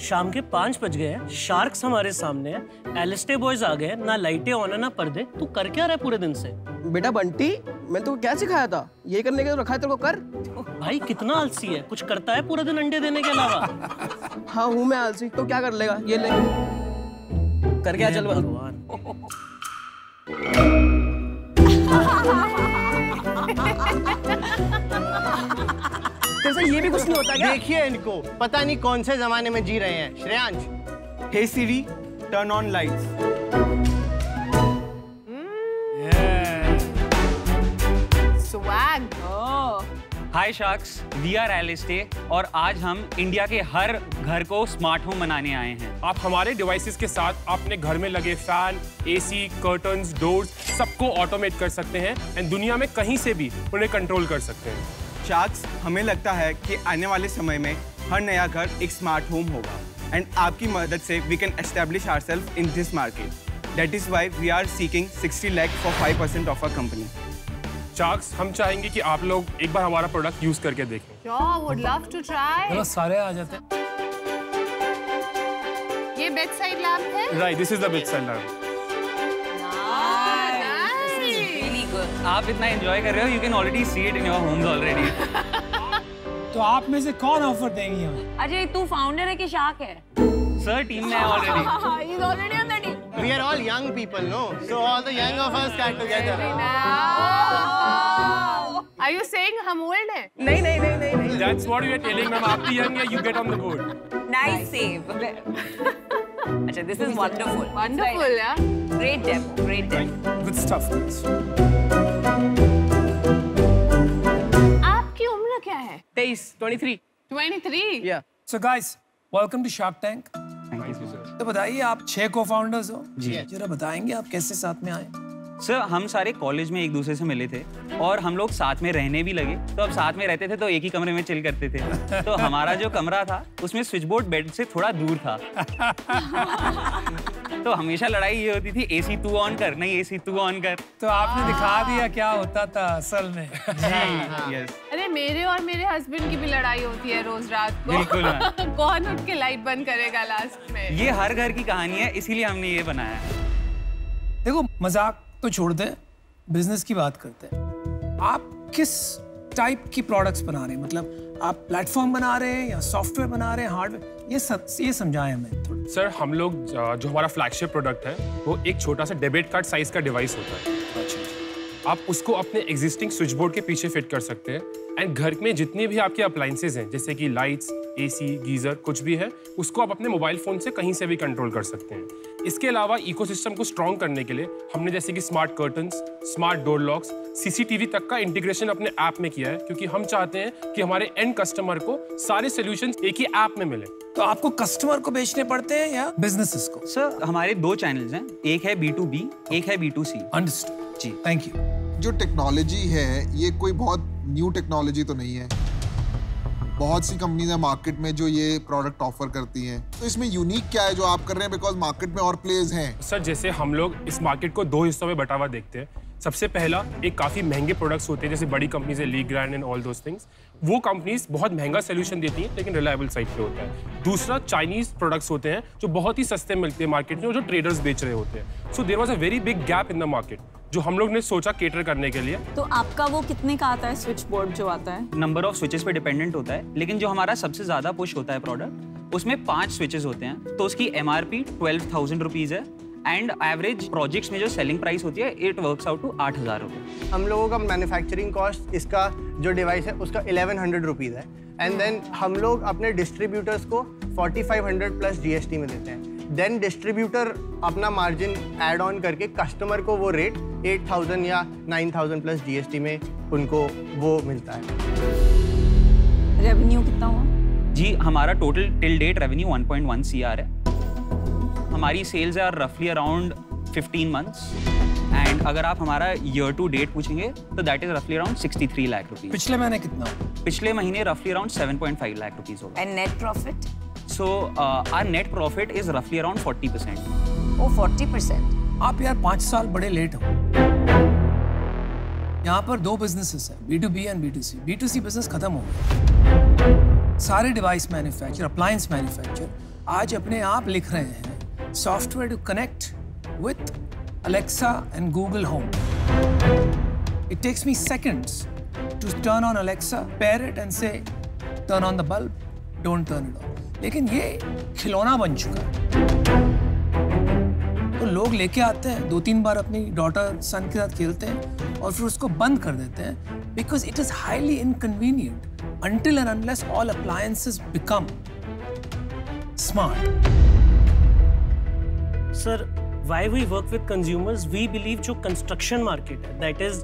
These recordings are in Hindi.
शाम के 5 बज गए हैं, शार्क्स हमारे सामने हैं, एलिस्टे बॉयज आ गए, ना लाइटें ऑन है ना पर्दे। तू कर क्या रहा है पूरे दिन से? बेटा बंटी, मैंने तो क्या सिखाया था? ये करने के तो रखा है तेरे को, कर। भाई कितना आलसी है, कुछ करता है पूरे दिन अंडे देने के अलावा? हाँ हूँ मैं आलसी, तो क्या कर लेगा? ये ले कर क्या, चल भगवान। तेरे से ये भी कुछ नहीं होता क्या? देखिए इनको, पता नहीं कौन से जमाने में जी रहे हैं। Shreyansh, Hey Siri, turn on lights. Swag. Hi sharks, we are एलिस्टे और आज हम इंडिया के हर घर को स्मार्ट होम बनाने आए हैं। आप हमारे डिवाइसेस के साथ अपने घर में लगे फैन, एसी, कर्टन्स, डोर्स सबको ऑटोमेट कर सकते हैं एंड दुनिया में कहीं से भी उन्हें कंट्रोल कर सकते हैं। शार्क्स, हमें लगता है कि आने वाले समय में हर नया घर एक स्मार्ट होम होगा एंड आपकी मदद से we can establish ourselves in this market. That is why we are seeking 60 lakh for 5% of our company. Sharks, हम चाहेंगे कि आप लोग एक बार हमारा प्रोडक्ट यूज करके देखें। Sure, would love to try. चलो सारे आ जाते हैं। ये बेड साइड लैम्प है? Right, this is the bed side lamp. आप इतना एंजॉय कर रहे हो, you can already see it in your homes already. तो आप में से कौन ऑफर देंगी हमें? अजय, तू फाउंडर है कि शार्क है? सर टीम में है already. He's already on the team. we are all young people, no? So all the young of us got together. Are you saying हम old हैं? नहीं नहीं नहीं नहीं नहीं। That's what we are telling them. आप भी young है, you get on the board. Nice save. अच्छा, this is wonderful. Wonderful, yeah. Great demo, great demo. Good stuff, guys. आपकी उम्र क्या है? 23। 23. या So guys, welcome to Shark Tank. Thank you sir. तो बताइए, आप 6 को-फाउंडर्स हो। जी। जरा बताएंगे आप कैसे साथ में आए? सर हम सारे कॉलेज में एक दूसरे से मिले थे और हम लोग साथ में रहने भी लगे। तो अब साथ में रहते थे तो एक ही कमरे में चिल करते थे। तो हमारा जो कमरा था उसमें स्विच बोर्ड बेड से थोड़ा दूर था। तो हमेशा लड़ाई ये होती थी, एसी तू ऑन कर, नहीं एसी तू ऑन कर। तो आपने दिखा दिया क्या होता था असल में। जी यस। अरे मेरे और मेरे हस्बैंड की भी लड़ाई होती है रोज रात को। बिल्कुल। कौन उठ के लाइट बंद करेगा लास्ट में? ये हर घर की कहानी है, इसीलिए हमने ये बनाया है। देखो, मजाक तो छोड़ दे, बिजनेस की बात करते हैं। आप किस टाइप की प्रोडक्ट्स बना रहे हैं? मतलब आप प्लेटफॉर्म बना रहे हैं या सॉफ्टवेयर बना रहे हैं, हार्डवेयर? ये समझाएं हमें थोड़ा। सर, हम लोग जो हमारा फ्लैगशिप प्रोडक्ट है वो एक छोटा सा डेबिट कार्ड साइज का डिवाइस होता है। अच्छा। आप उसको अपने एग्जिस्टिंग स्विच बोर्ड के पीछे फिट कर सकते हैं एंड घर में जितने भी आपके अप्लायंसेज हैं, जैसे कि लाइट्स, एसी, गीजर, कुछ भी है, उसको आप अपने मोबाइल फोन से कहीं से भी कंट्रोल कर सकते हैं। इसके अलावा इकोसिस्टम को स्ट्रॉन्ग करने के लिए हमने जैसे कि smart curtains, smart door locks, CCTV तक का इंटीग्रेशन अपने ऐप में किया है, क्योंकि हम चाहते हैं कि हमारे एंड कस्टमर को सारे सॉल्यूशंस एक ही ऐप में मिले। तो आपको कस्टमर को बेचने पड़ते हैं या बिजनेसेस को? सर हमारे 2 चैनल्स हैं, एक है B2B, एक है B2C। अंडरस्टूड जी, थैंक यू। जो टेक्नोलॉजी है ये कोई बहुत न्यू टेक्नोलॉजी तो नहीं है। बहुत सी कंपनीज है मार्केट में जो ये प्रोडक्ट ऑफर करती हैं, तो इसमें यूनिक क्या है जो आप कर रहे हैं? बिकॉज मार्केट में और प्लेयर्स हैं। सर, जैसे हम लोग इस मार्केट को 2 हिस्सों में बटा हुआ देखते हैं। सबसे पहला, एक काफ़ी महंगे प्रोडक्ट्स होते हैं जैसे बड़ी कंपनीज है, league grand and all those things. वो कंपनीज बहुत महंगा सोल्यूशन देती हैं लेकिन रिलायबल साइड पे होता है। दूसरा, चाइनीज प्रोडक्ट्स होते हैं जो बहुत ही सस्ते मिलते हैं मार्केट में और जो ट्रेडर्स बेच रहे होते हैं। So there was a very big gap in the market जो हम लोग ने सोचा केटर करने के लिए। तो आपका वो कितने का आता है स्विच बोर्ड जो आता है? नंबर ऑफ स्विचेस पे डिपेंडेंट होता है, लेकिन जो हमारा सबसे ज्यादा पुश होता है प्रोडक्ट, उसमें 5 स्विचेस होते हैं। तो उसकी MRP 12,000 रुपीज है एंड एवरेज प्रोजेक्ट्स में जो सेलिंग प्राइस होती है इट वर्क्स आउट टू 8,000 रुपये। हम लोगों का मैन्युफैक्चरिंग कॉस्ट इसका जो डिवाइस है उसका 1100 रुपीज़ है एंड देन हम लोग अपने डिस्ट्रीब्यूटर्स को 4500 प्लस GST में देते हैं। देन डिस्ट्रीब्यूटर अपना मार्जिन ऐड ऑन करके कस्टमर को वो रेट 8,000 या 9,000 प्लस GST में उनको वो मिलता है। रेवेन्यू कितना हुआ? जी, हमारा total till date revenue 1.1 CR है। हमारी सेल्स आर रफली अराउंड 15 मंथ्स एंड अगर आप हमारा ईयर टू डेट पूछेंगे तो दैट इज रफली अराउंड 63 लाख रुपीज। पिछले महीने कितना? पिछले महीने रफली अराउंड 7.5 लाख रुपीज होगा। And net profit? So our net profit is रफली अराउंड 40%। ओ 40%। आप यार 5 साल बड़े लेट हो। यहाँ पर 2 बिजनेसेस हैं, B2B and B2C। B2C business खत्म हो गया। सारे डिवाइस मैन्युफैक्चर, अप्लायंस मैन्युफैक्चर आज अपने आप लिख रहे हैं software to connect with Alexa and Google Home. It takes me seconds to turn on Alexa, pair it and say, turn on the bulb, don't turn it on. लेकिन ये खिलौना बन चुका है। तो लोग लेके आते हैं, 2-3 बार अपनी डॉटर सन के साथ खेलते हैं और फिर उसको बंद कर देते हैं because it is highly inconvenient until and unless all appliances become smart. Sir, why we work with consumers, we believe जो construction market है, that is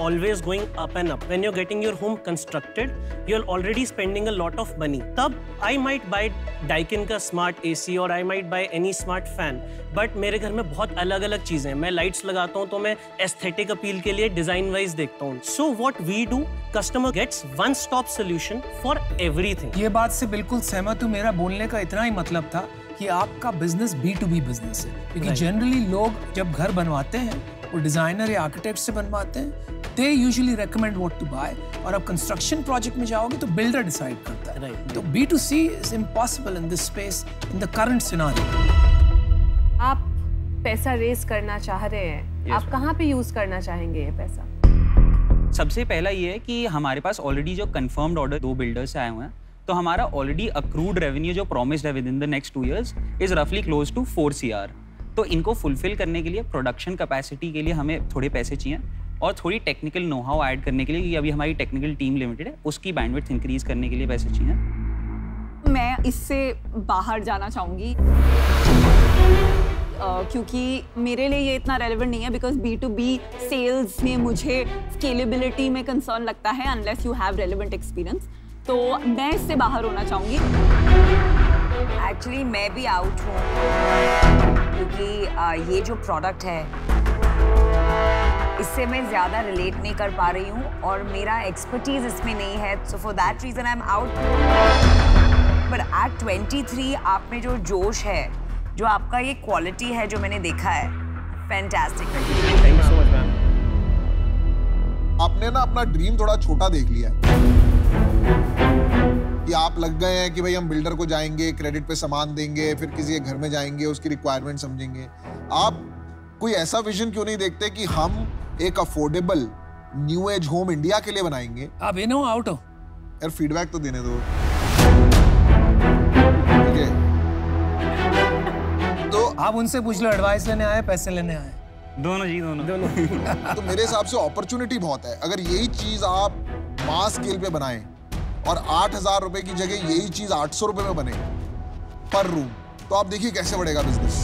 always going up and up. When you're getting your home constructed, you're already spending a lot of money. तब I might buy Daikin का smart AC और I might buy any smart fan. But मेरे घर में बहुत अलग-अलग चीजें हैं. मैं lights लगाता हूँ तो मैं aesthetic appeal के लिए design wise देखता हूँ. So what we do, customer gets one-stop solution for everything. ये बात से बिल्कुल सहमत हूँ. मेरा बोलने का इतना ही मतलब था कि आपका बिजनेस B2B बिजनेस है, क्योंकि जनरली लोग जब घर बनवाते हैं वो डिजाइनर या आर्किटेक्ट से बनवाते हैं, they usually recommend what to buy, और अब कंस्ट्रक्शन प्रोजेक्ट में जाओगे तो बिल्डर डिसाइड करता है। तो B2C is impossible in this space in the current scenario. आप पैसा रेज करना चाह रहे हैं, आप कहाँ पे यूज करना चाहेंगे ये पैसा? सबसे पहला ये है कि हमारे पास ऑलरेडी जो कंफर्म्ड ऑर्डर 2 बिल्डर्स से आए हुए हैं, तो हमारा ऑलरेडी अक्रूड रेवेन्यू जो प्रॉमिस्ड है with in the next 2 years is रफली क्लोज टू 4 CR। तो इनको फुलफिल करने के लिए प्रोडक्शन कैपेसिटी के लिए हमें थोड़े पैसे चाहिए और थोड़ी टेक्निकल नो हाउ ऐड करने के लिए, क्योंकि अभी हमारी टेक्निकल टीम लिमिटेड है, उसकी बैंडविड्थ इंक्रीज करने के लिए पैसे चाहिए। मैं इससे बाहर जाना चाहूँगी क्योंकि मेरे लिए ये इतना रेलेवेंट नहीं है, बिकॉज B2B सेल्स में मुझे स्केलेबिलिटी में कंसर्न लगता है unless you have relevant experience. तो मैं इससे बाहर होना चाहूँगी। एक्चुअली मैं भी आउट हूँ क्योंकि ये जो प्रोडक्ट है इससे मैं ज़्यादा रिलेट नहीं कर पा रही हूँ और मेरा एक्सपर्टीज इसमें नहीं है, so for that reason I am out. But at 23 आप में जो जोश है, जो आपका ये क्वालिटी है जो मैंने देखा है, fantastic. Thank you so much ma'am. आपने ना अपना ड्रीम थोड़ा छोटा देख लिया कि आप लग गए हैं कि भाई हम बिल्डर को जाएंगे, क्रेडिट पे सामान देंगे, फिर किसी के घर में जाएंगे, उसकी रिक्वायरमेंट समझेंगे। आप कोई ऐसा विजन क्यों नहीं देखते कि हम एक affordable new age home India के लिए बनाएंगे? आप इन हो आउट हो? यार फीडबैक तो देने दो। ठीक है, तो आप उनसे पूछ लो, एडवाइस लेने आए पैसे लेने आए? दोनों जी, दोनों। तो मेरे हिसाब से अपॉर्चुनिटी बहुत है। अगर यही चीज आप मास स्केल पे बनाएं और 8,000 रुपए की जगह यही चीज 800 रुपए में बने पर रूम, तो आप देखिए कैसे बढ़ेगा बिजनेस।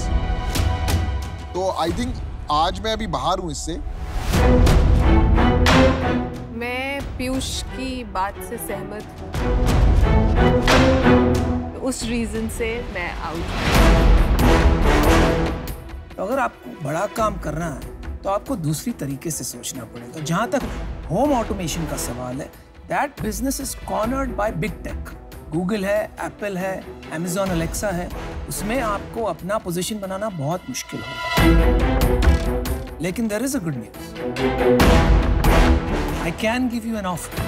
तो आई थिंक आज मैं अभी बाहर हूं इससे। मैं पीयूष की बात से सहमत हूँ, तो उस रीजन से मैं आउट हूँ। तो अगर आपको बड़ा काम करना है तो आपको दूसरी तरीके से सोचना पड़ेगा। जहां तक होम ऑटोमेशन का सवाल है, that business is cornered by big tech. Google है, एप्पल है, Amazon Alexa है, उसमें आपको अपना पोजीशन बनाना बहुत मुश्किल होगा। लेकिन there is a good news, I can give you an offer.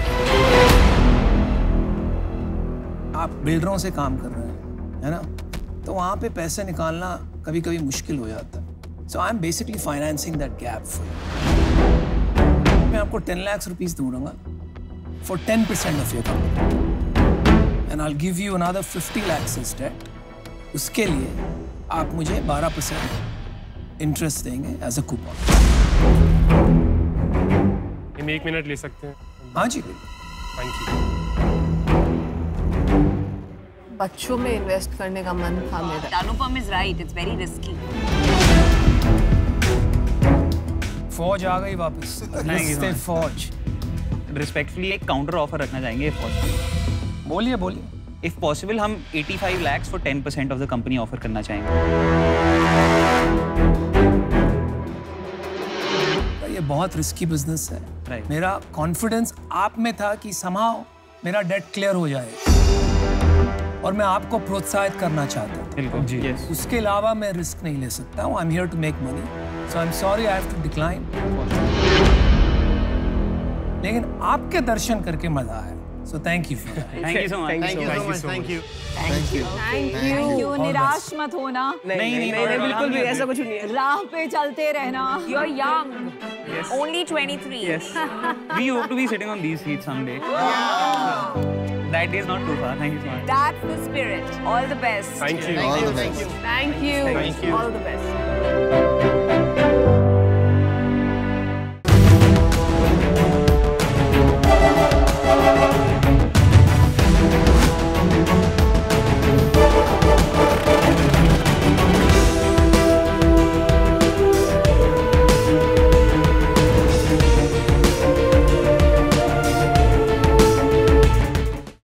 आप बिल्डरों से काम कर रहे हैं, है ना, तो वहां पे पैसे निकालना कभी कभी मुश्किल हो जाता है। So I am basically financing that gap for you. मैं आपको 10 लाख रुपीस दूंगा for 10% of your company, and I'll give you another 50 lakhs as debt. उसके लिए आप मुझे 12% इंटरेस्ट देंगे as a coupon। हम 1 मिनट ले सकते हैं? हाँ जी, थैंक यू। बच्चों में इन्वेस्ट करने का मन था मेरा। Anupam is right, it's very risky. फौज आ गई वापस। फौज रिस्पेक्टफुली एक काउंटर ऑफर रखना चाहेंगे, इफ पॉसिबल। बोलिए बोलिए। इफ पॉसिबल हम 85 lakhs for 10% of the company offer करना चाहेंगे। ये बहुत रिस्की बिजनेस है। Right. मेरा कॉन्फिडेंस आप में था कि somehow मेरा डेट क्लियर हो जाए और मैं आपको प्रोत्साहित करना चाहता था। बिल्कुल जी। Yes. उसके अलावा मैं रिस्क नहीं ले सकता हूँ। I am here to make money, so I am sorry, I have to decline. लेकिन आपके दर्शन करके मजा आया। So thank you for that. Thank you so much. Thank you so much. Thank you. Thank you thank you. निराश मत होना, नहीं, बिल्कुल भी ऐसा कुछ नहीं है। राह पे चलते रहना। You're young. Only 23. Yes. We hope to be sitting on these seats someday. That day is not too far. Thank you so much. That's the spirit. All the best. Thank you. All the best. Thank you. Thank you. All the best.